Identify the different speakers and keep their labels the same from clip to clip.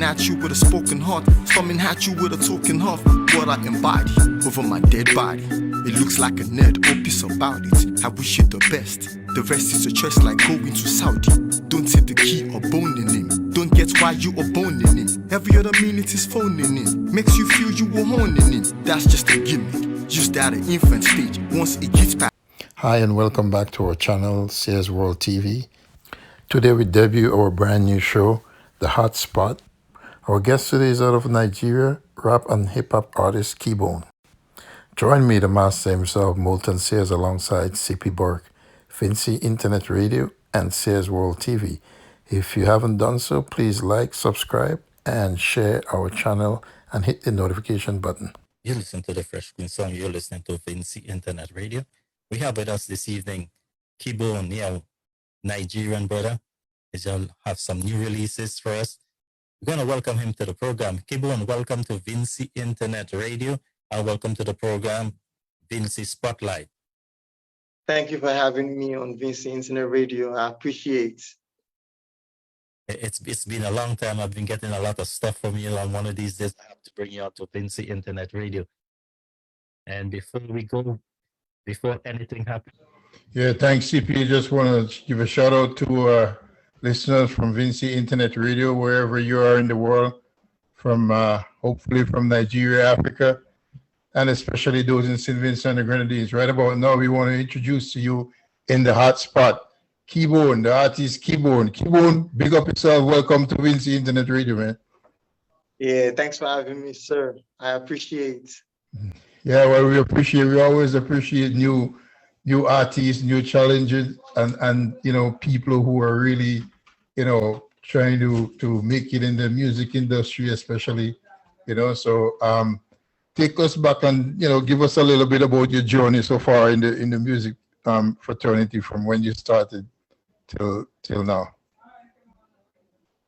Speaker 1: Coming at you with a spoken heart, storming at you with a talking heart. What I embody over my dead body. It looks like a nerd, hope it's about it. I wish you the best. The rest is a choice like going to Saudi. Don't take the key or boning him. Don't get why you are boning him. Every other minute is phoning in. Makes you feel you were honing him. That's just a gimmick. Used at an infant stage. Once it gets back.
Speaker 2: Hi and welcome back to our channel, Sayersworldtv. Today we debut our brand new show, The Hot Spot. Our guest today is out of Nigeria, rap and hip hop artist KEYBONE. Join me, the master himself, Molten Sayers, alongside CP Burke, Vinci Internet Radio, and Sayersworldtv. If you haven't done so, please like, subscribe, and share our channel and hit the notification button.
Speaker 3: You listen to the Fresh Queen song. You're listening to Vinci Internet Radio. We have with us this evening KEYBONE, Nigerian brother. He'll have some new releases for us. We're going to welcome him to the program. KEYBONE, welcome to Vinci Internet Radio, and welcome to the program, Vinci Spotlight.
Speaker 4: Thank you for having me on Vinci Internet Radio. I appreciate.
Speaker 3: It's been a long time. I've been getting a lot of stuff from you. On one of these days, I have to bring you out to Vinci Internet Radio. And before anything happens.
Speaker 2: Yeah, thanks, CP. Just want to give a shout out to listeners from Vinci Internet Radio, wherever you are in the world, from hopefully from Nigeria, Africa, and especially those in St. Vincent and the Grenadines. Right about now, we want to introduce to you in the hot spot, KEYBONE, the artist KEYBONE. KEYBONE, big up yourself. Welcome to Vinci Internet Radio, man.
Speaker 4: Yeah, thanks for having me, sir. I appreciate.
Speaker 2: Yeah, well, we always appreciate new artists, new challenges, and people who are really, trying to make it in the music industry, especially, so take us back and give us a little bit about your journey so far in the music fraternity, from when you started till now.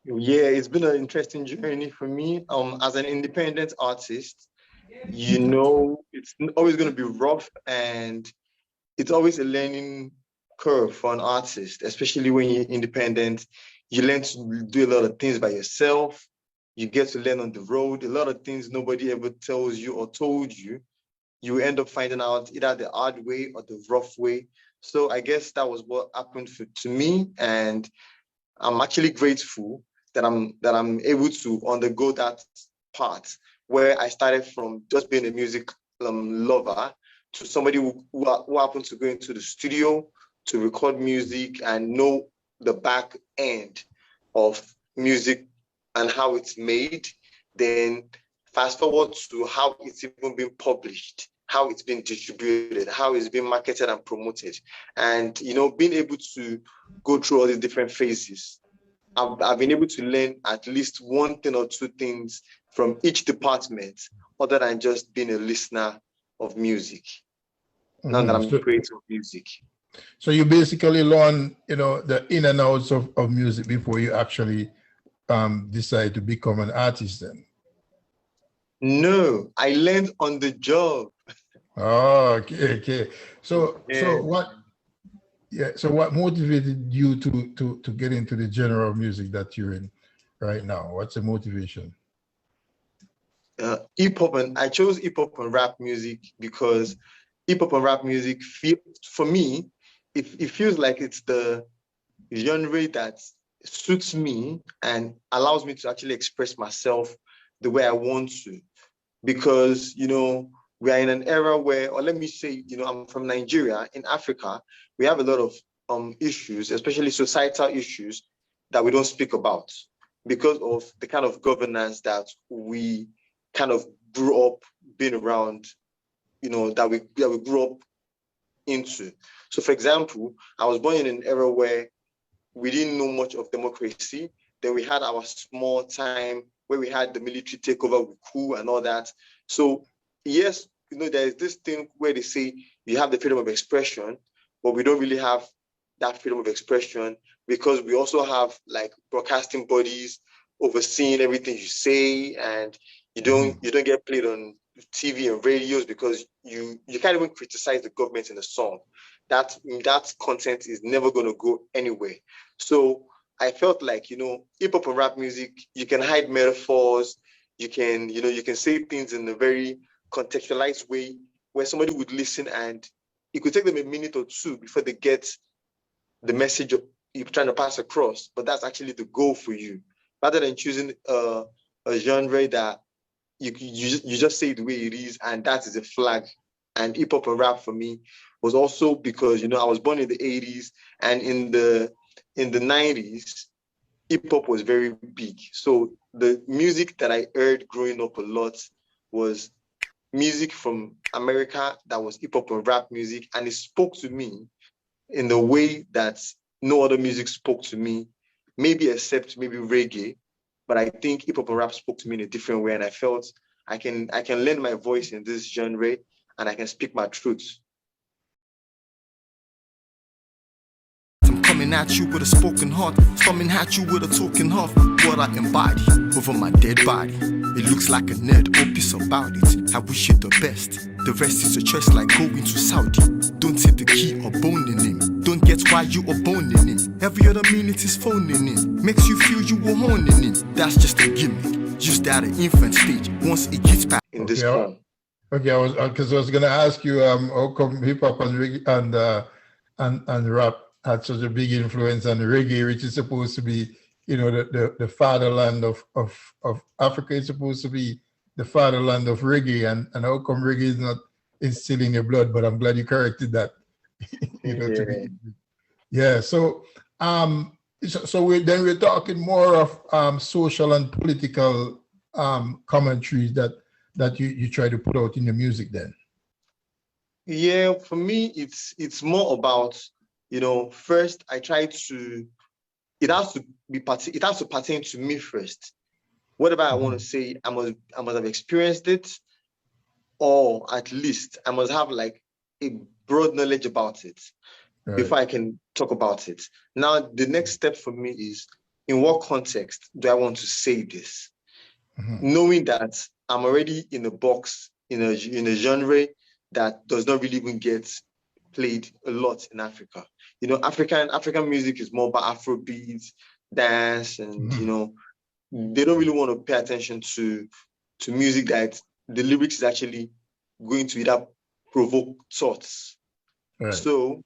Speaker 4: Yeah, it's been an interesting journey for me. As an independent artist, it's always going to be rough, and it's always a learning curve for an artist, especially when you're independent. You learn to do a lot of things by yourself. You get to learn on the road. A lot of things nobody ever tells you or told you. You end up finding out either the hard way or the rough way. So I guess that was what happened to me, and I'm actually grateful that I'm able to undergo that part where I started from just being a music lover to somebody who happened to go into the studio to record music and know the back end of music and how it's made. Then fast forward to how it's even been published, how it's been distributed, how it's been marketed and promoted. And, being able to go through all these different phases, I've been able to learn at least one thing or two things from each department, other than just being a listener of music. Now that I'm creating music.
Speaker 2: So you basically learn, the in and outs of music before you actually decide to become an artist then?
Speaker 4: No, I learned on the job.
Speaker 2: Oh, okay. So what motivated you to get into the genre of music that you're in right now? What's the motivation?
Speaker 4: Hip hop, and I chose hip hop and rap music because hip hop and rap music for me, it feels like it's the genre that suits me and allows me to actually express myself the way I want to. Because we are in an era where, or let me say, I'm from Nigeria. In Africa, we have a lot of issues, especially societal issues, that we don't speak about because of the kind of governance that we kind of grew up being around, that we grew up into. So, for example, I was born in an era where we didn't know much of democracy. Then we had our small time where we had the military takeover with coup and all that. So, yes, there's this thing where they say you have the freedom of expression, but we don't really have that freedom of expression because we also have like broadcasting bodies overseeing everything you say, and you don't get played on TV and radios because you can't even criticize the government in a song. That content is never going to go anywhere. So I felt like, hip hop and rap music, you can hide metaphors, you can say things in a very contextualized way where somebody would listen and it could take them a minute or two before they get the message you're trying to pass across. But that's actually the goal for you, rather than choosing a genre that you just say it the way it is, and that is a flag. And hip hop and rap for me was also because I was born in the 80s, and in the 90s, hip hop was very big. So the music that I heard growing up a lot was music from America that was hip hop and rap music, and it spoke to me in the way that no other music spoke to me, maybe except maybe reggae. But I think hip hop and rap spoke to me in a different way, and I felt I can lend my voice in this genre, and I can speak my truth.
Speaker 1: I'm coming at you with a spoken heart, storming at you with a talking half. What I embody over my dead body. It looks like a nerd, opus about it. I wish it the best. The rest is a choice like going to Saudi. Don't hit the key or boning him. Don't get why you are boning him. Every other minute is phoning in. Makes you feel you were honing him. That's just a gimmick. Just at an infant stage. Once it gets back
Speaker 4: in this form.
Speaker 2: Okay, I was gonna ask you how come hip hop and rap had such a big influence on reggae, which is supposed to be, the fatherland of Africa. Is supposed to be the fatherland of reggae, and how come reggae is not still in your blood? But I'm glad you corrected that. So we're talking more of social and political commentaries that you try to put out in your music then.
Speaker 4: Yeah, for me, it's more about, first I try to, it has to pertain to me first. Whatever I want to say, I must have experienced it, or at least I must have like a broad knowledge about it before I can talk about it. Now, the next step for me is, in what context do I want to say this? Knowing that I'm already in a box, in a genre that does not really even get played a lot in Africa. African music is more about Afrobeats, dance, and they don't really want to pay attention to music that the lyrics is actually going to either provoke thoughts. So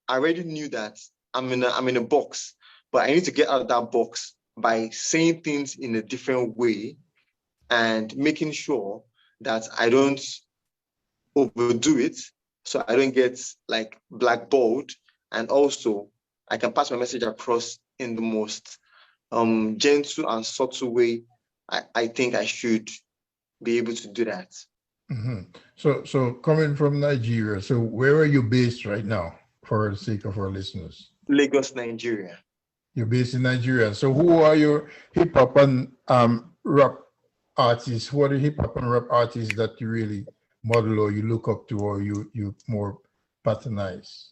Speaker 4: I already knew that I'm in a box, but I need to get out of that box by saying things in a different way and making sure that I don't overdo it, so I don't get like blackballed, and also I can pass my message across in the most gentle and subtle way I think I should be able to do that.
Speaker 2: So coming from Nigeria, so where are you based right now, for the sake of our listeners?
Speaker 4: Lagos, Nigeria.
Speaker 2: You're based in Nigeria. So who are your hip hop and rap artists? Who are the hip hop and rap artists that you really model or you look up to, or you more patronize?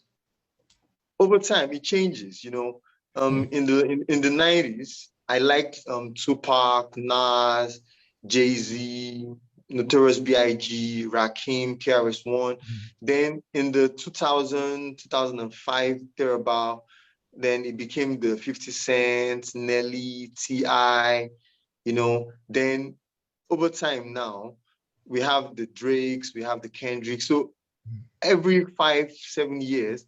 Speaker 4: Over time, it changes. In the 90s, I liked Tupac, Nas, Jay-Z, Notorious B.I.G., Rakim, KRS-One. Then in the 2005 thereabout, then it became the 50 Cent, Nelly, T.I., Then over time now, we have the Drakes, we have the Kendrick. So every 5-7 years,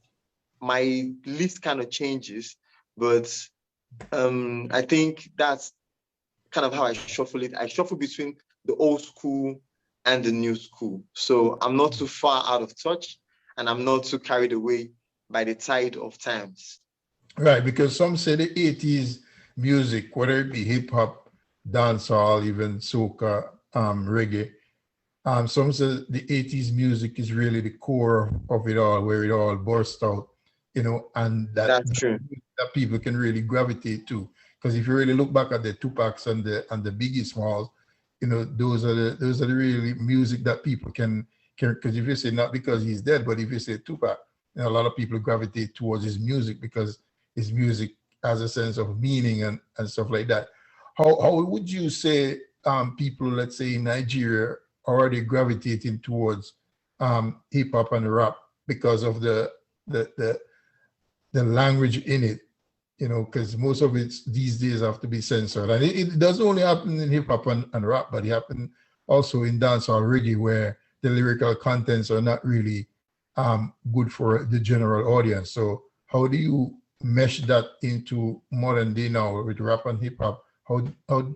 Speaker 4: my list kind of changes, but I think that's kind of how I shuffle it. I shuffle between the old school and the new school. So I'm not too far out of touch, and I'm not too carried away by the tide of times.
Speaker 2: Right, because some say the 80s music, whether it be hip hop, dancehall, even soca, reggae, some say the 80s music is really the core of it all, where it all burst out, and
Speaker 4: that's true.
Speaker 2: That people can really gravitate to. Because if you really look back at the Tupacs and the Biggie Smalls, those are the really music that people can, because if you say not because he's dead, but if you say Tupac, a lot of people gravitate towards his music because his music has a sense of meaning and stuff like that. How would you say people, let's say in Nigeria, are already gravitating towards hip hop and rap because of the language in it, because most of it these days have to be censored. And it doesn't only happen in hip hop and rap, but it happens also in dance or reggae, where the lyrical contents are not really good for the general audience. So how do you mesh that into modern day now with rap and hip hop? How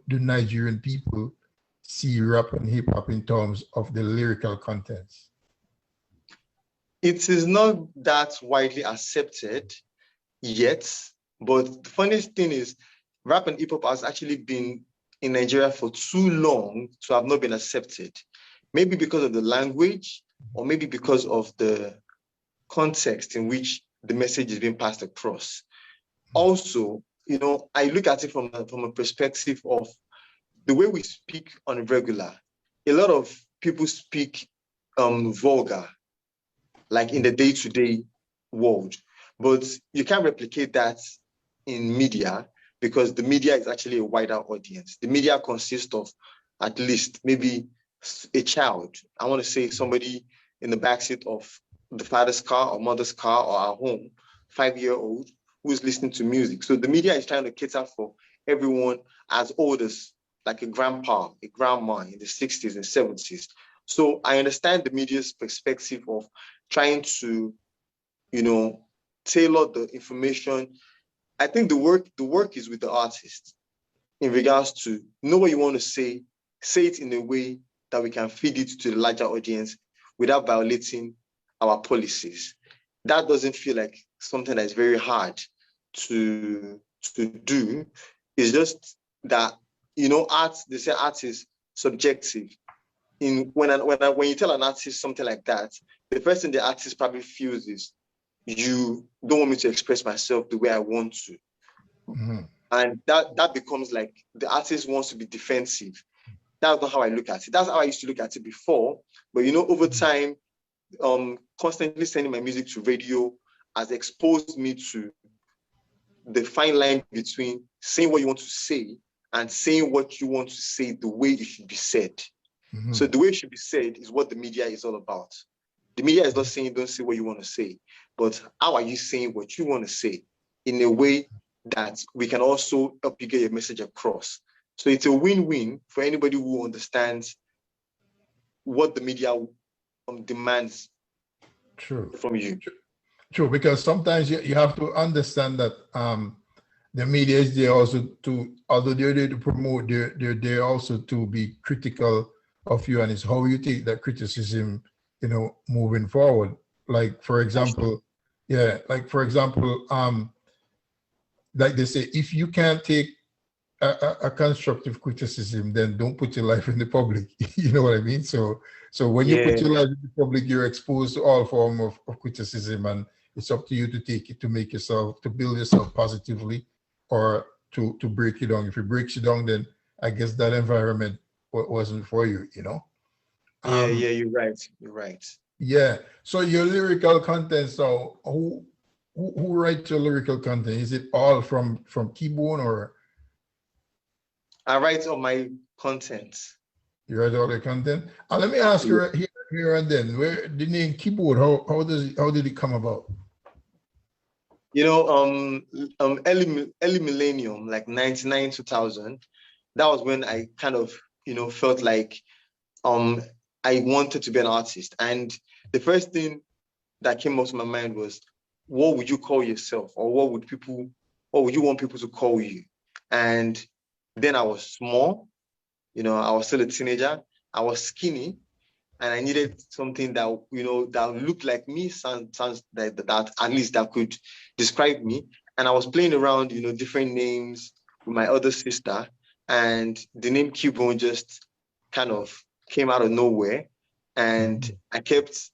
Speaker 2: do Nigerian people see rap and hip hop in terms of the lyrical contents?
Speaker 4: It is not that widely accepted yet, but the funniest thing is rap and hip hop has actually been in Nigeria for too long to have not been accepted. Maybe because of the language, or maybe because of the context in which the message is being passed across. Also, I look at it from a perspective of the way we speak on a regular. A lot of people speak vulgar, like in the day-to-day world, but you can't replicate that in media, because the media is actually a wider audience. The media consists of at least maybe a child. I want to say somebody in the backseat of the father's car or mother's car or our home, 5-year-old, who's listening to music. So the media is trying to cater for everyone as old as like a grandpa, a grandma in the 60s and 70s. So I understand the media's perspective of trying to, tailor the information. I think the work is with the artist in regards to know what you want to say it in a way that we can feed it to the larger audience without violating our policies. That doesn't feel like something that's very hard to do. It's just that, art, they say art is subjective. When you tell an artist something like that, the first thing the artist probably feels is, you don't want me to express myself the way I want to. Mm-hmm. And that becomes like the artist wants to be defensive. That's not how I look at it. That's how I used to look at it before. But over time, constantly sending my music to radio has exposed me to the fine line between saying what you want to say and saying what you want to say the way it should be said. Mm-hmm. So the way it should be said is what the media is all about. The media is not saying don't say what you want to say, but how are you saying what you want to say in a way that we can also help you get your message across? So it's a win-win for anybody who understands what the media demands from you.
Speaker 2: True, because sometimes you have to understand that the media is there also to, although they're there to promote, they're there also to be critical of you, and it's how you take that criticism, moving forward. Like for example, like they say, if you can't take a constructive criticism, then don't put your life in the public. You know what I mean? So when you put your life in the public, you're exposed to all form of criticism, and it's up to you to take it, to build yourself positively, or to break you down. If it breaks you down, then I guess that environment wasn't for you,
Speaker 4: You're right.
Speaker 2: Yeah. So your lyrical content, so who writes your lyrical content? Is it all from KEYBONE, or?
Speaker 4: I write all my content.
Speaker 2: You write all the content? Let me ask you here and then, where the name KEYBONE, how did it come about?
Speaker 4: Early millennium, like 99, 2000, that was when I kind of, felt like I wanted to be an artist. And the first thing that came up to my mind was, what would you call yourself? Or what would you want people to call you? And then I was small, I was still a teenager. I was skinny, and I needed something that, that looked like me, sounds that at least that could describe me. And I was playing around, different names with my other sister, and the name KEYBONE just kind of came out of nowhere. And I kept,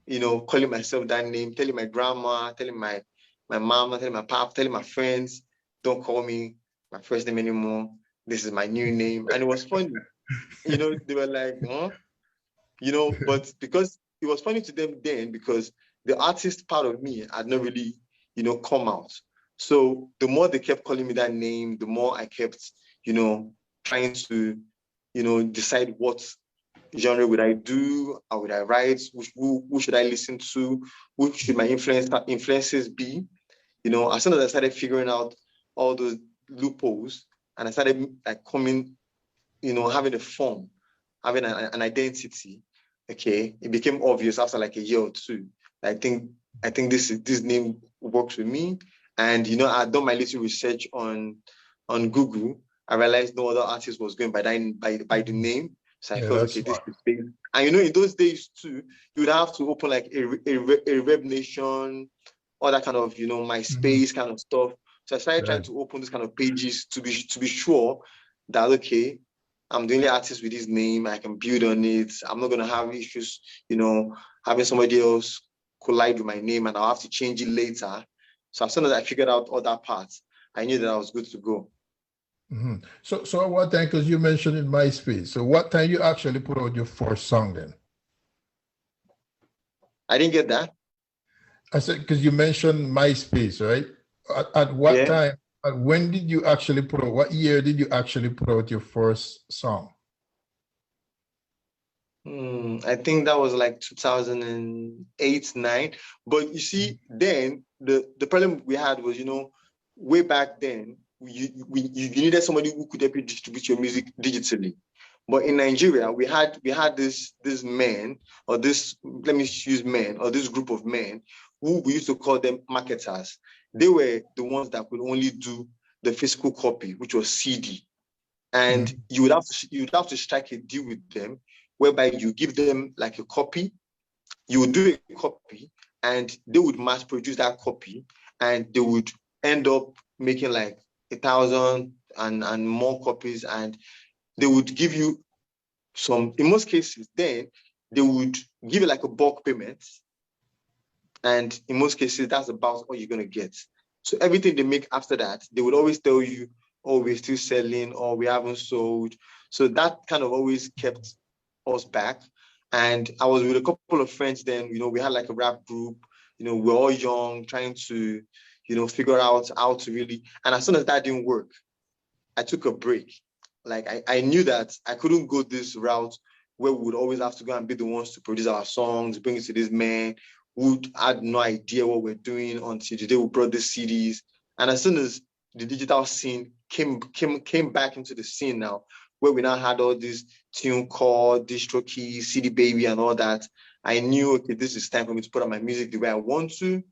Speaker 4: calling myself that name, telling my grandma, telling my mama, telling my papa, telling my friends, don't call me my first name anymore. This is my new name. And it was funny. They were like, huh? But because it was funny to them then, because the artist part of me had not really, come out. So the more they kept calling me that name, the more I kept, trying to, decide what genre would I do, how would I write, who should I listen to, who should my influences be. As soon as I started figuring out all those loopholes, and I started like coming, having a form, having an identity. Okay, it became obvious after like a year or two. I think this name works with me, and I'd done my little research on Google. I realized no other artist was going by the name, so I
Speaker 2: Yeah,
Speaker 4: felt
Speaker 2: that's
Speaker 4: okay, this
Speaker 2: smart.
Speaker 4: is big. And in those days too, you would have to open like a Rev Nation, all that kind of MySpace kind of stuff. So I started trying
Speaker 2: Right.
Speaker 4: to open this kind of pages to be sure that okay, I'm the only artist with this name. I can build on it. I'm not gonna have issues, having somebody else collide with my name, and I'll have to change it later. So as soon as I figured out all that part, I knew that I was good to go.
Speaker 2: So at what time, because you mentioned in MySpace, so what time you actually put out your first song then?
Speaker 4: I didn't get that.
Speaker 2: I said, because you mentioned MySpace, right? At what
Speaker 4: Yeah.
Speaker 2: time, when did you actually put out, what year did you actually put out your first song?
Speaker 4: I think that was like 2008, 9. But you see, then the problem we had was, way back then, you needed somebody who could help you distribute your music digitally. But in Nigeria, we had this men, or this, let me use men, or this group of men who we used to call them marketers. They were the ones that could only do the physical copy, which was CD. And you would have to strike a deal with them whereby you give them like a copy, you would do a copy, and they would mass produce that copy, and they would end up making like 1,000 and more copies, and they would give you some, in most cases, then they would give you like a bulk payment. And in most cases, that's about all you're going to get. So everything they make after that, they would always tell you, oh, we're still selling, or we haven't sold. So that kind of always kept us back. And I was with a couple of friends then, we had like a rap group, we're all young, trying to, figure out how to really, and as soon as that didn't work, I took a break. Like I knew that I couldn't go this route where we would always have to go and be the ones to produce our songs, bring it to this man who had no idea what we're doing until the day we brought the CDs. And as soon as the digital scene came back into the scene now, where we now had all these TuneCore, DistroKey, CD Baby, and all that, I knew, okay, this is time for me to put out my music the way I want to,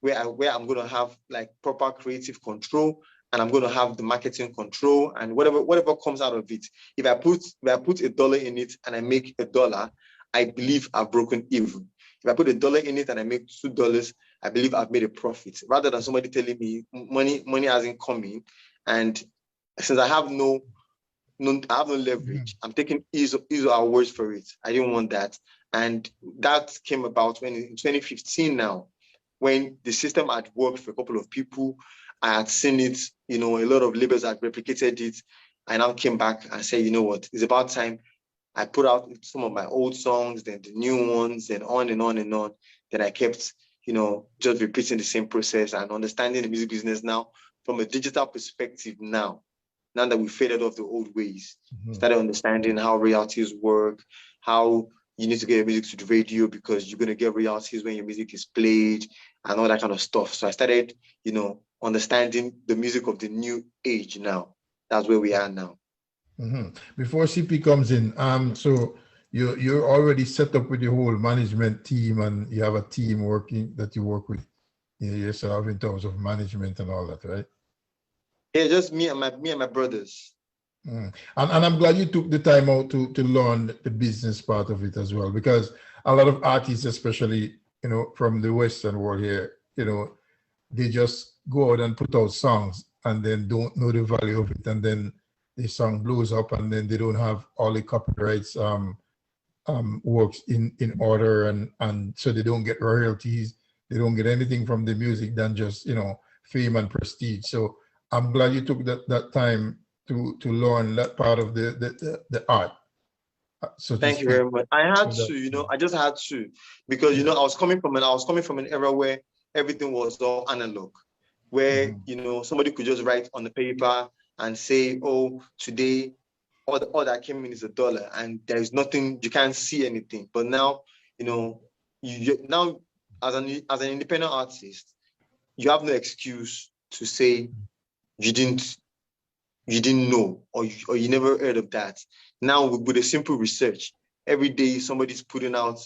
Speaker 4: where I'm going to have like proper creative control, and I'm going to have the marketing control, and whatever comes out of it. If I put $1 in it and I make $1, I believe I've broken even. If I put $1 in it and I make $2, I believe I've made a profit. Rather than somebody telling me money hasn't come in, and since I have no leverage, I'm taking ease of our words for it. I didn't want that, and that came about when in 2015 now, when the system had worked for a couple of people. I had seen it, a lot of labels had replicated it. I now came back and said, you know what, it's about time I put out some of my old songs, then the new ones, and on and on and on. Then I kept, just repeating the same process and understanding the music business now from a digital perspective now that we faded off the old ways. Started understanding how royalties work, how you need to get your music to the radio because you're going to get royalties when your music is played and all that kind of stuff. So I started, understanding the music of the new age now. That's where we are now.
Speaker 2: Before CP comes in, so you're already set up with your whole management team, and you have a team working that you work with yourself in terms of management and all that, right?
Speaker 4: Yeah, just me and my brothers.
Speaker 2: And I'm glad you took the time out to learn the business part of it as well, because a lot of artists, especially from the Western world here, they just go out and put out songs and then don't know the value of it, and then the song blows up, and then they don't have all the copyrights works in order, and so they don't get royalties, they don't get anything from the music than just fame and prestige. So I'm glad you took that time to learn that part of the art. So
Speaker 4: thank you very much. I had to, I just had to, because I was coming from an era where everything was all analog, where somebody could just write on the paper and say, oh, today all that came in is $1, and there is nothing, you can't see anything. But now, you now as an independent artist, you have no excuse to say you didn't know, or you never heard of that. Now with a simple research, every day somebody's putting out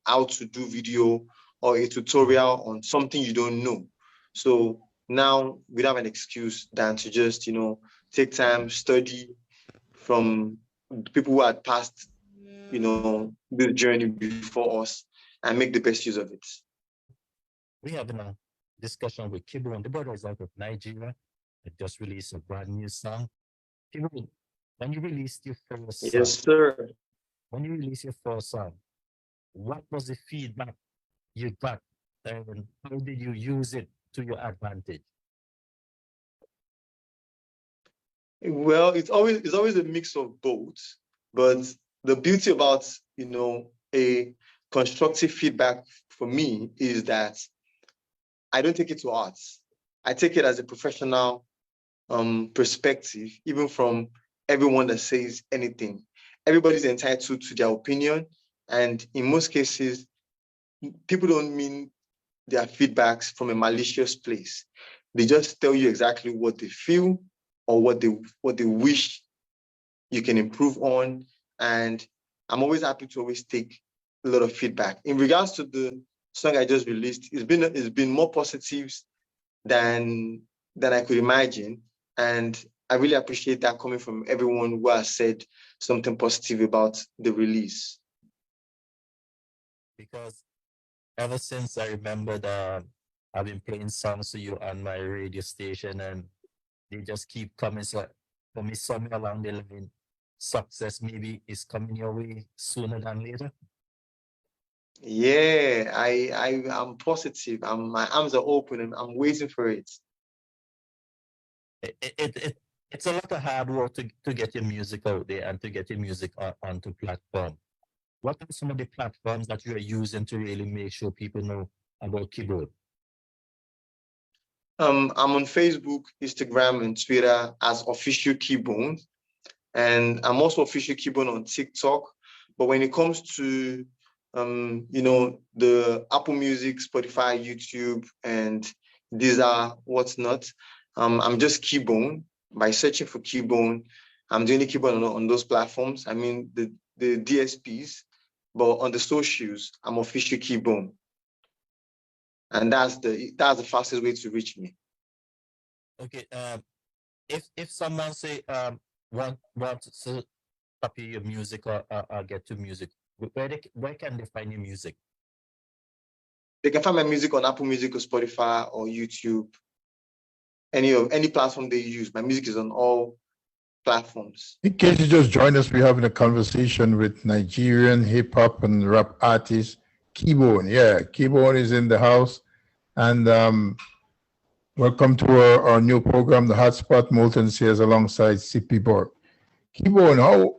Speaker 4: how to do video or a tutorial on something you don't know. So now we don't have an excuse than to just, take time, study from people who had passed, this journey before us, and make the best use of it.
Speaker 3: We have a discussion with KEYBONE. The brother is out of Nigeria. They just released a brand new song. KEYBONE, when you released your first song,
Speaker 4: Yes, sir.
Speaker 3: when you released your first song, what was the feedback you got, and how did you use it to your advantage?
Speaker 4: Well, it's always a mix of both, but the beauty about a constructive feedback for me is that I don't take it to heart. I take it as a professional perspective, even from everyone that says anything. Everybody's entitled to their opinion, and in most cases, people don't mean their feedbacks from a malicious place. They just tell you exactly what they feel or what they wish you can improve on. And I'm always happy to always take a lot of feedback. In regards to the song I just released, it's been more positives than I could imagine. And I really appreciate that coming from everyone who has said something positive about the release.
Speaker 3: Because ever since I remembered, I've been playing songs to you on my radio station, and they just keep coming. So for me, somewhere along the line, success maybe is coming your way sooner than later.
Speaker 4: Yeah, I'm positive. My arms are open and I'm waiting for it.
Speaker 3: It's a lot of hard work to get your music out there and to get your music onto platform. What are some of the platforms that you are using to really make sure people know about KEYBONE?
Speaker 4: I'm on Facebook, Instagram, and Twitter as official KEYBONE, and I'm also official KEYBONE on TikTok. But when it comes to the Apple Music, Spotify, YouTube, and these are what's not, I'm just KEYBONE. By searching for KEYBONE, I'm the only KEYBONE on those platforms. I mean the DSPs, but on the socials, I'm official KEYBONE. And that's the fastest way to reach me.
Speaker 3: Okay. If someone say want to copy your music or get to music, where can they find your music?
Speaker 4: They can find my music on Apple Music or Spotify or YouTube. Any platform they use. My music is on all platforms.
Speaker 2: In case you just joined us, we're having a conversation with Nigerian hip hop and rap artist KEYBONE. Yeah, KEYBONE is in the house. And welcome to our new program, The Hotspot. Molten Sears alongside CP Borg. KEYBONE,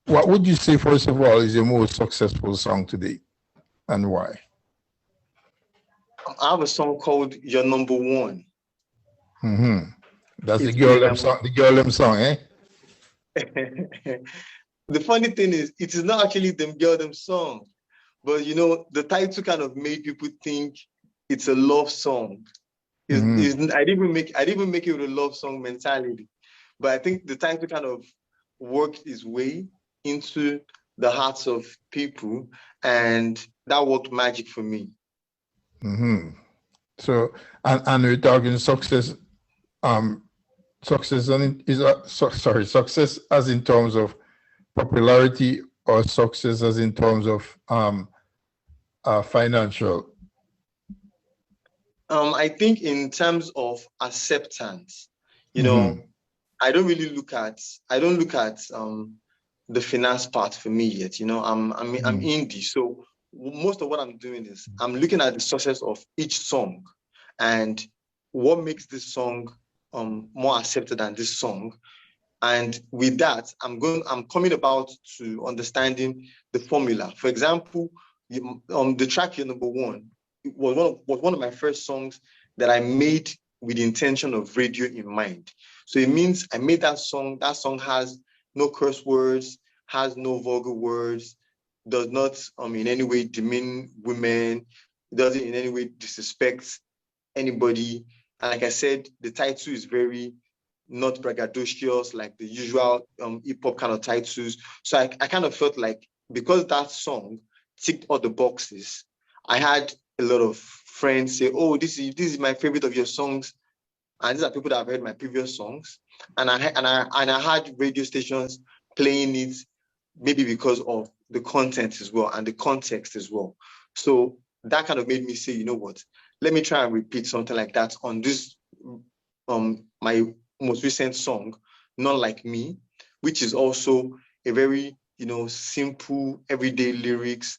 Speaker 2: what would you say, first of all, is your most successful song today, and why?
Speaker 4: I have a song called You're Number One.
Speaker 2: That's the girl them song, eh?
Speaker 4: The funny thing is, it is not actually them girl them song, but the title kind of made people think it's a love song. I didn't even make it with a love song mentality, but I think the title kind of worked its way into the hearts of people, and that worked magic for me.
Speaker 2: So, and we're talking success. Success success as in terms of popularity, or success as in terms of financial?
Speaker 4: I think in terms of acceptance, I don't really look at the finance part for me yet. I'm indie, so most of what I'm doing is I'm looking at the success of each song and what makes this song more accepted than this song. And with that, I'm coming about to understanding the formula. For example, the track You're Number One was one of my first songs that I made with the intention of radio in mind. So it means I made that song. That song has no curse words, has no vulgar words, does not in any way demean women, doesn't in any way disrespect anybody. And like I said, the title is very not braggadocious, like the usual hip hop kind of titles. So I kind of felt like because that song ticked all the boxes, I had a lot of friends say, "Oh, this is my favorite of your songs," and these are people that have heard my previous songs, and I had radio stations playing it, maybe because of the content as well and the context as well. So that kind of made me say, you know what, let me try and repeat something like that on this my most recent song, Not Like Me, which is also a very, simple, everyday lyrics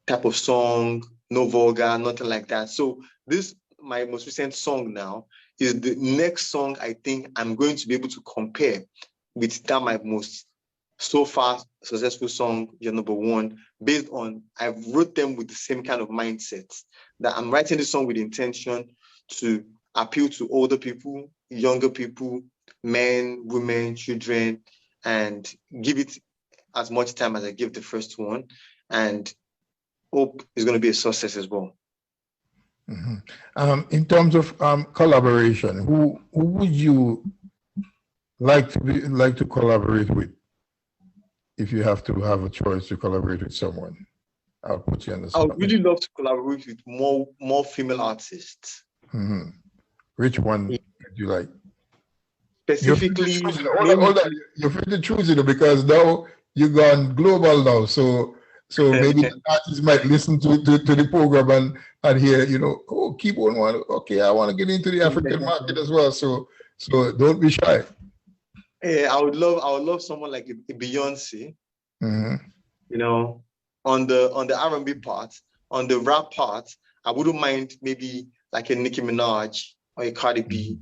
Speaker 4: type of song, no vulgar, nothing like that. So this, my most recent song now, is the next song I think I'm going to be able to compare with that my most so far successful song, Your Number One, based on I've wrote them with the same kind of mindset, that I'm writing this song with intention to appeal to older people, younger people, men, women, children, and give it as much time as I give the first one, and hope it's going to be a success as well.
Speaker 2: In terms of collaboration, who would you like to collaborate with? If you have to have a choice to collaborate with someone, I'll put you on the spot.
Speaker 4: I would really love to collaborate with more female artists.
Speaker 2: Which one would you like?
Speaker 4: Specifically,
Speaker 2: you're free to choose it because now you've gone global now. So maybe the artists might listen to the program and hear, oh, KEYBONE one. Okay, I want to get into the African market as well. So don't be shy.
Speaker 4: I would love someone like a Beyonce. On the R&B part, on the rap part, I wouldn't mind maybe like a Nicki Minaj or a Cardi B.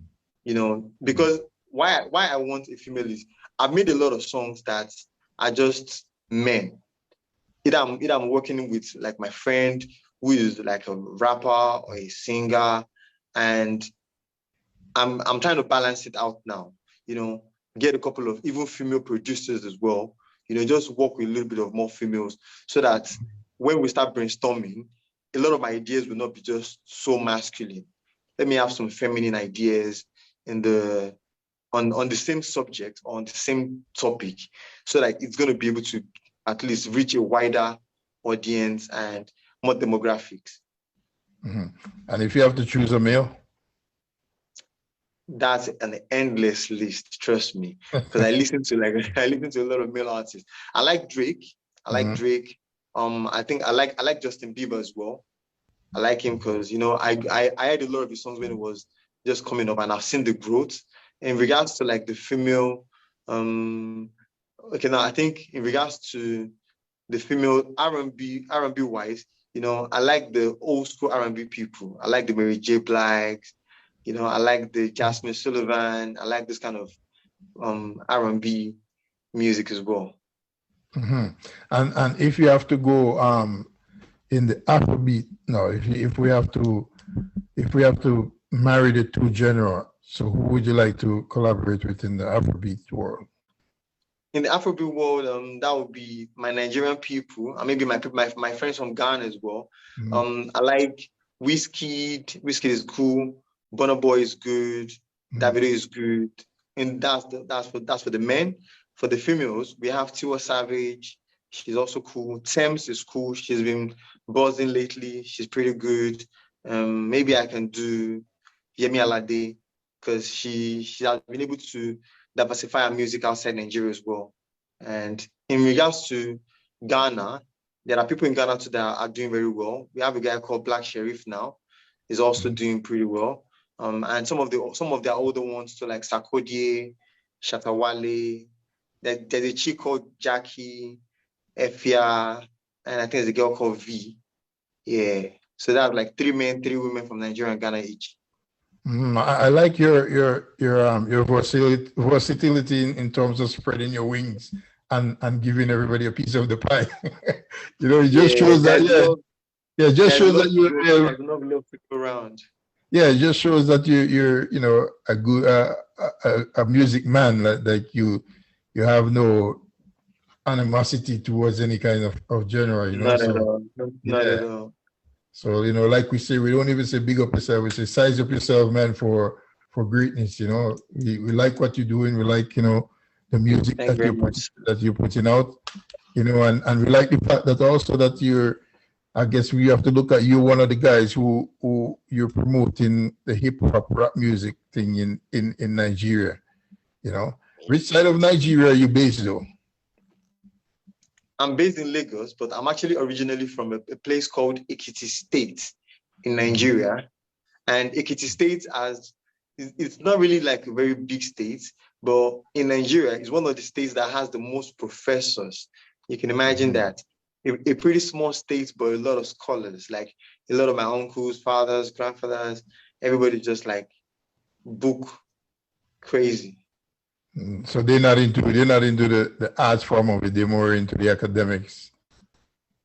Speaker 4: Because why I want a female is I've made a lot of songs that are just men. Either I'm working with like my friend who is like a rapper or a singer, and I'm trying to balance it out now. Get a couple of even female producers as well. Just work with a little bit of more females so that when we start brainstorming, a lot of my ideas will not be just so masculine. Let me have some feminine ideas on the same subject, on the same topic, so that it's going to be able to at least reach a wider audience and more demographics.
Speaker 2: And if you have to choose a male?
Speaker 4: That's an endless list, trust me. Because I listen to a lot of male artists. I like Drake. Drake. I think I like Justin Bieber as well. I like him because I heard a lot of his songs when it was just coming up, and I've seen the growth. In regards to like the female, now I think in regards to the female R&B wise, I like the old school R&B people. I like the Mary J. Blige. I like the Jasmine Sullivan. I like this kind of R&B music as well.
Speaker 2: And if you have to go in the Afrobeat, if we have to marry the two genres, so who would you like to collaborate with in the Afrobeat world?
Speaker 4: In the Afrobeat world, that would be my Nigerian people, and maybe my friends from Ghana as well. I like Wizkid. Wizkid is cool. Burna Boy is good. Davido is good. And that's for the men. For the females, we have Tiwa Savage. She's also cool. Thames is cool. She's been buzzing lately. She's pretty good. Maybe I can do Yemi Alade because she has been able to diversify her music outside Nigeria as well. And in regards to Ghana, there are people in Ghana too that are doing very well. We have a guy called Black Sherif now. He's also doing pretty well. And some of their older ones, so like Sarkodie, Shatawale. There's a chick called Jackie, Efia, and I think there's a girl called V. Yeah. So that's like 3 men, 3 women from Nigeria and Ghana each.
Speaker 2: I like your versatility in terms of spreading your wings and giving everybody a piece of the pie. It just shows that shows that you're
Speaker 4: around.
Speaker 2: Yeah, it just shows that you're a good a music man, like you have no animosity towards any kind of genre,
Speaker 4: Not at all. Not at all.
Speaker 2: So like we say, we don't even say big up yourself, we say size up yourself, man, for for greatness. We like what you're doing. We like, the music
Speaker 4: Thank you very much.
Speaker 2: that you're putting out, and we like the fact that also that I guess we have to look at you, one of the guys who you're promoting the hip hop rap music thing in Nigeria. Which side of Nigeria are you based though?
Speaker 4: I'm based in Lagos, but I'm actually originally from a place called Ekiti State in Nigeria. And Ekiti State it's not really like a very big state, but in Nigeria, it's one of the states that has the most professors. You can imagine that. A pretty small state, but a lot of scholars, like a lot of my uncles, fathers, grandfathers, everybody just like book crazy.
Speaker 2: So they're not into the arts form of it. They're more into the academics.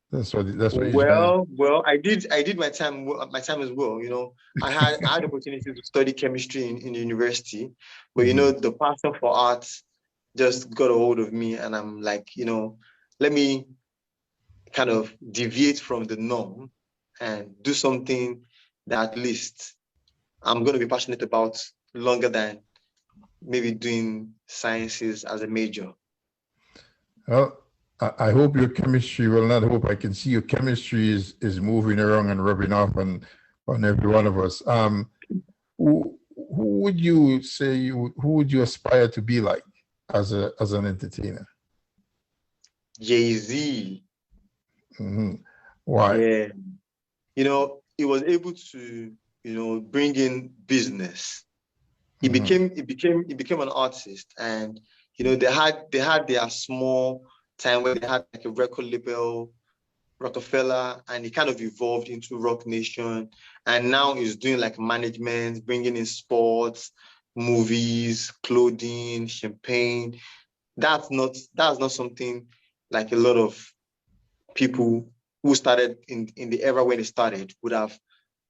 Speaker 2: That's what.
Speaker 4: Well, I did my time as well. I had opportunity to study chemistry in the university, but the passion for arts just got a hold of me, and I'm like, let me kind of deviate from the norm and do something that at least I'm going to be passionate about longer than maybe doing sciences as a major.
Speaker 2: Well, I hope your chemistry, well, not hope, I can see your chemistry is moving around and rubbing off on every one of us. Who would you say, who would you aspire to be like as an entertainer?
Speaker 4: Jay-Z.
Speaker 2: Why?
Speaker 4: Yeah. He was able to, bring in business. He became an artist, and they had their small time where they had like a record label, Rockefeller, and he kind of evolved into Rock Nation, and now he's doing like management, bringing in sports, movies, clothing, champagne. That's not something like a lot of people who started in the era when they started would have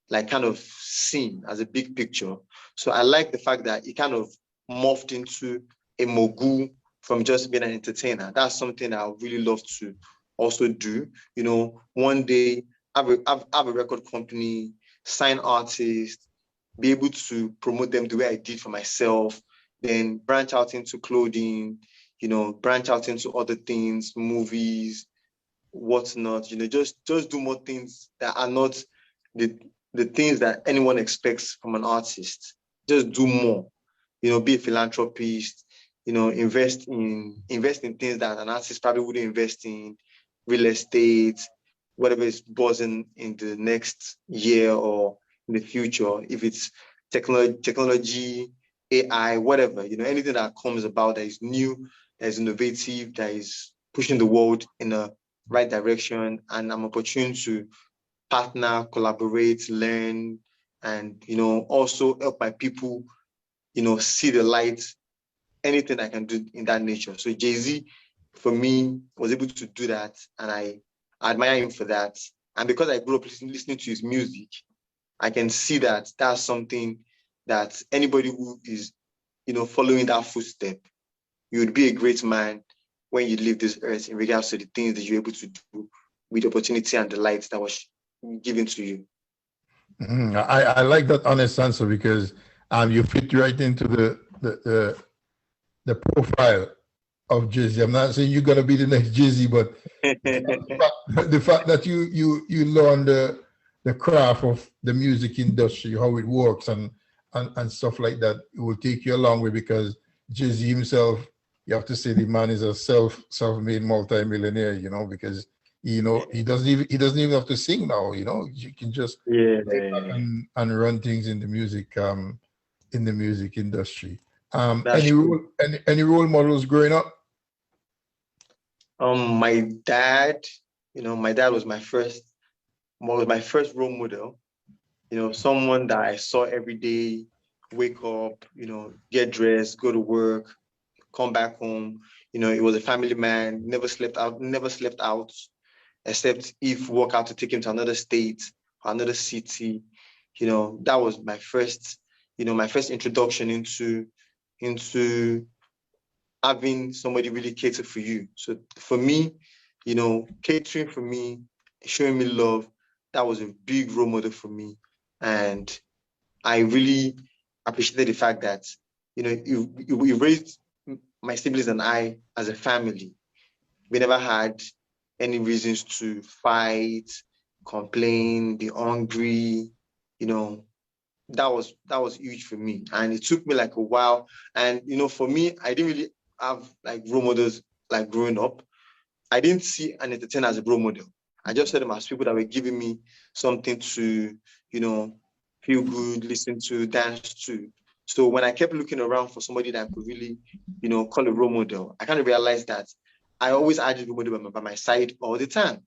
Speaker 4: like kind of seen as a big picture. So I like the fact that he kind of morphed into a mogul from just being an entertainer. That's something I would really love to also do. One day have a record company, sign artists, be able to promote them the way I did for myself, then branch out into clothing, branch out into other things, movies, whatnot, just do more things that are not the things that anyone expects from an artist. Just do more, be a philanthropist, invest in things that an artist probably wouldn't invest in, real estate, whatever is buzzing in the next year or in the future. If it's technology, AI, whatever, anything that comes about that is new, that is innovative, that is pushing the world in a right direction, and I'm opportune to partner, collaborate, learn, and also help my people, see the light, anything I can do in that nature. So Jay-Z, for me, was able to do that, and I admire him for that. And because I grew up listening to his music, I can see that that's something that anybody who is, following that footstep, you would be a great man when you leave this earth in regards to the things that you're able to do with the opportunity and the light that was given to you.
Speaker 2: I like that honest answer, because you fit right into the profile of Jay-Z. I'm not saying you're gonna be the next Jay-Z, but the fact that you learn the craft of the music industry, how it works and stuff like that, it will take you a long way, because Jay-Z himself, you have to say the man is a self-made multi-millionaire, because he doesn't even have to sing now. You can just and run things in the music industry. Any role models growing up?
Speaker 4: My dad was my first role model. Someone that I saw every day, wake up, get dressed, go to work, come back home. He was a family man, never slept out, except if work out to take him to another state or another city. That was my first introduction into having somebody really cater for you. So for me, catering for me, showing me love, that was a big role model for me. And I really appreciated the fact that, you know, you raised my siblings and I as a family. We never had any reasons to fight, complain, be hungry. You know, that was huge for me. And it took me like a while. And, you know, for me, I didn't really have like role models like growing up. I didn't see an entertainer as a role model. I just saw them as people that were giving me something to, you know, feel good, listen to, dance to. So when I kept looking around for somebody that I could really, you know, call a role model, I kind of realized that I always had a role model by my side all the time.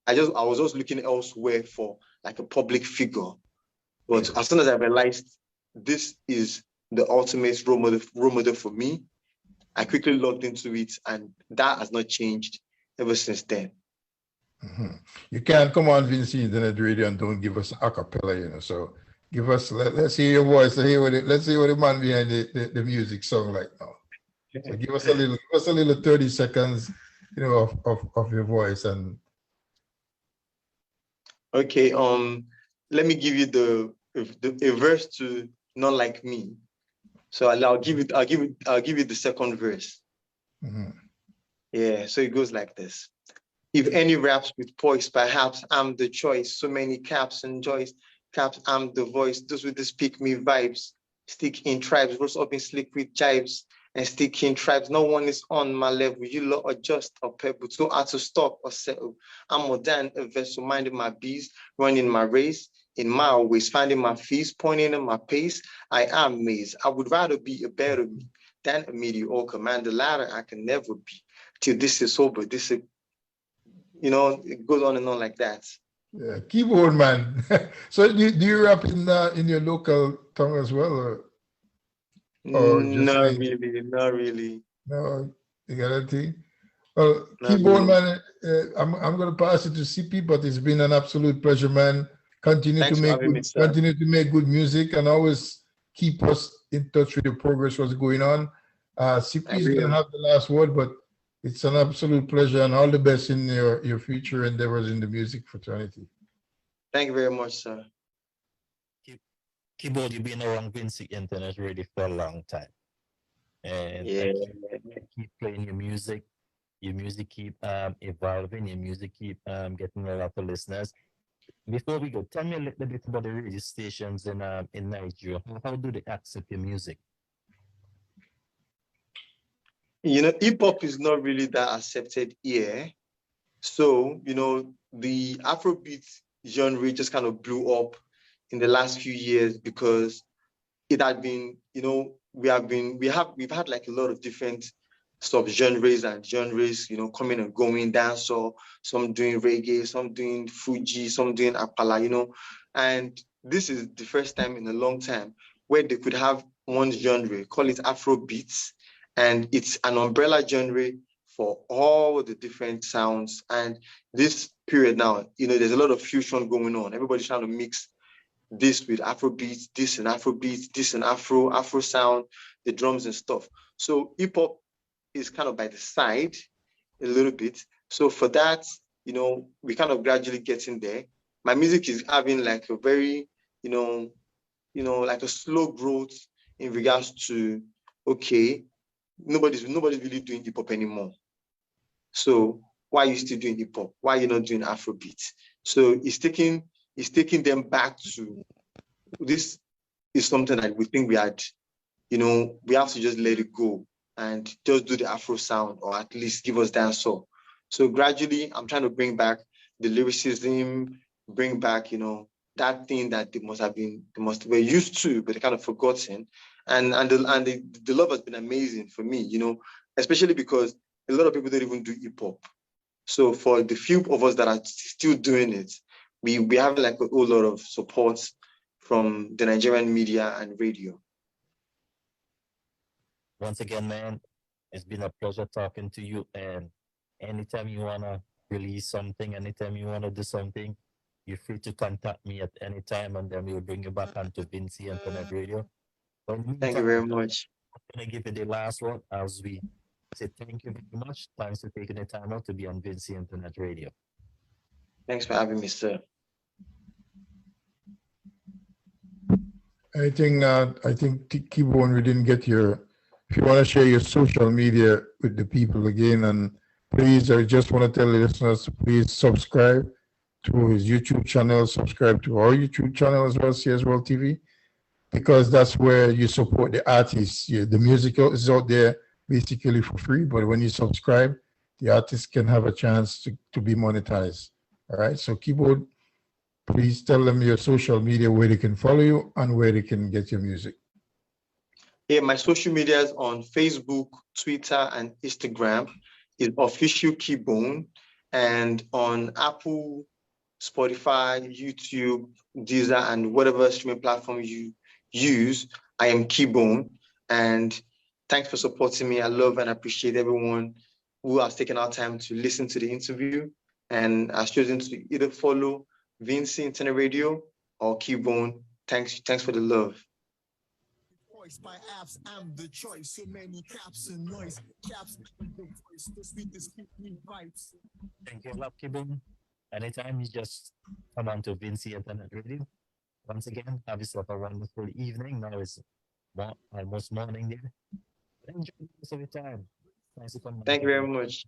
Speaker 4: I was just looking elsewhere for like a public figure. But as soon as I realized this is the ultimate role model for me, I quickly logged into it, and that has not changed ever since then.
Speaker 2: You can't come on Vinci Internet Radio and don't give us a cappella, you know. So give us, let's hear your voice. Let's hear what the man behind the music song like now. So give us a little 30 seconds, you know, of your voice. And
Speaker 4: okay, let me give you a verse to Not Like Me. So I'll give you the second verse. Yeah, so it goes like this. If any raps with poise, perhaps I'm the choice. So many caps and joys. Caps, I'm the voice. Those with the speak me vibes. Stick in tribes, roast up in slick with jibes. And stick in tribes. No one is on my level. You lot are just a pebble. Too hard to stop or settle. I'm more than a vessel, minding my bees, running my race. In my ways, finding my fees, pointing in my pace. I am maze. I would rather be a better me than a mediocre man. The latter I can never be. Till this is sober. This is, you know, it goes on and on like that.
Speaker 2: Yeah, keyboard man. So do you rap in your local tongue as well, or just
Speaker 4: Not
Speaker 2: like,
Speaker 4: really, not really.
Speaker 2: no? You got anything? Well,
Speaker 4: Not
Speaker 2: keyboard
Speaker 4: really.
Speaker 2: man, I'm gonna pass it to CP, but it's been an absolute pleasure, man. Continue
Speaker 4: Thanks
Speaker 2: to
Speaker 4: for
Speaker 2: make
Speaker 4: having me,
Speaker 2: good,
Speaker 4: sir.
Speaker 2: continue to make good music, and always keep us in touch with the progress what's going on. CP is gonna have the last word, but it's an absolute pleasure, and all the best in your future endeavors in the music fraternity.
Speaker 4: Thank you very much, sir.
Speaker 3: Keyboard, you've been around Vinci Internet Radio for a long time. And
Speaker 4: Yeah.
Speaker 3: keep playing your music. Your music keep evolving. Your music keep getting a lot of listeners. Before we go, tell me a little bit about the radio stations in Nigeria. How do they accept your music?
Speaker 4: You know, hip hop is not really that accepted here. So, you know, the Afrobeat genre just kind of blew up in the last few years because it had been, you know, we've had like a lot of different sub-genres and genres, you know, coming and going, dancehall, some doing reggae, some doing Fuji, some doing Apala, you know. And this is the first time in a long time where they could have one genre, call it Afrobeats, and it's an umbrella genre for all the different sounds. And this period now, you know, there's a lot of fusion going on. Everybody's trying to mix this with Afrobeats, this and Afrobeats, this and Afro sound, the drums and stuff. So hip hop is kind of by the side a little bit. So for that, you know, we kind of gradually getting there. My music is having like a very, you know, like a slow growth in regards to, okay, nobody's really doing hip hop anymore. So why are you still doing hip hop? Why are you not doing Afrobeat? So it's taking them back to, this is something that we think we had, you know, we have to just let it go and just do the Afro sound, or at least give us dancehall. So gradually, I'm trying to bring back the lyricism, bring back, you know, that thing that they must were used to, but they kind of forgotten. And the love has been amazing for me, you know, especially because a lot of people don't even do hip hop. So for the few of us that are still doing it, we have like a whole lot of support from the Nigerian media and radio.
Speaker 3: Once again, man, it's been a pleasure talking to you. And anytime you want to release something, anytime you want to do something, you're free to contact me at any time, and then we'll bring you back onto Vinci Internet Radio. But
Speaker 4: Thank you very much.
Speaker 3: I'm going to give you the last one as we say thank you very much. Thanks for taking the time out to be on Vinci Internet Radio.
Speaker 4: Thanks for having me, sir.
Speaker 2: KEYBONE, we didn't get your. If you want to share your social media with the people again, and please, I just want to tell the listeners to please subscribe to his YouTube channel, subscribe to our YouTube channel as well, Sayersworld TV, because that's where you support the artists. The musical is out there basically for free, but when you subscribe, the artists can have a chance to be monetized. All right, so KEYBONE, please tell them your social media, where they can follow you and where they can get your music.
Speaker 4: Yeah, my social media is on Facebook, Twitter, and Instagram is official KEYBONE, and on Apple, Spotify, YouTube, Deezer, and whatever streaming platform you use, I am KEYBONE. And thanks for supporting me. I love and appreciate everyone who has taken our time to listen to the interview and has chosen to either follow Vinci Internet Radio or KEYBONE. Thanks for the love.
Speaker 1: By apps, I'm the choice. So many caps and noise. Caps, the voice, the sweetest vibes.
Speaker 3: Thank you, Love KEYBONE. Anytime you just come on to Vinci Internet Radio. Once again, have yourself a wonderful evening. Now it's almost morning there. Enjoy the rest of your time. Nice to come.
Speaker 4: Thank you very much.